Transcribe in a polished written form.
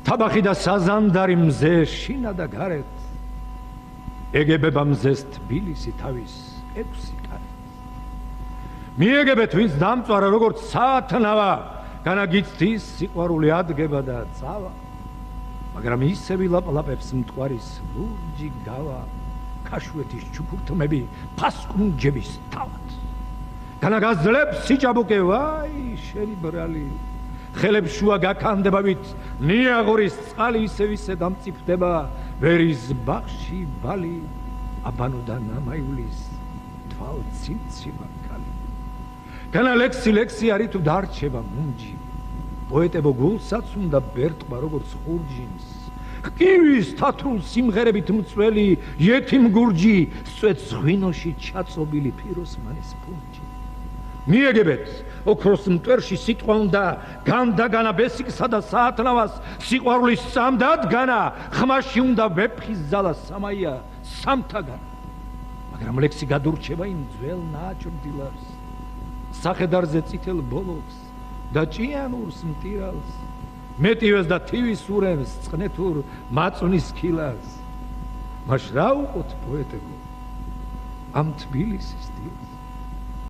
თაბახი და საზანდარი მზე შინა და გარეთ ეგებება მზეს თბილისი თავის 6 კარით მიეგებეთ ვინც დამწვარა როგორც საათნავა განაგიცდის სიყვარული ადგება და წავა მაგრამ ისე ვილაპლაპებს მტკვარის ლურჯი გავა ქაშვეთის ჩუქურთმები ფასკუნჯების თავად განაგაზლებს სიჭაბუკე ვაი შენი ბრალი ხელებს შუა გაქანდებავით ნიაღურის წყალი ისე დამწიფდება ვერის ბაღში ბალი აბანოდან ამაიulis თვალ ციმციმა კალი განა ლექსი არის თუ დარჩება მუნჯი პოეტებო გულსაც უნდა ბერტყვა როგორც ხურჯინს ხკივის თათრულ სიმღერებით მწველი იეთიმ გურჯი სწვეთ ზღვინოში ჩაწობილი ფიროსმანის პუნჯი მიეგებეთ ოქროს მტვერში სიტყვა უნდა განდაგანა ბესიკსა და საათნავას სიყვარულის სამდადგანა ხმაში უნდა ვეფხის ზალა სამაია სამთაგანა მაგრამ ლექსი გადურჩება იმ ძველ ნაჭრდილას სახედარზე წითელ ბოლობს და ჭიანურს მტირალს მეტივეს და თივის ურემს წყნეთურ მაწვნის ქილას მაშ რა უყოთ პოეტებო ამ თბილისის დილს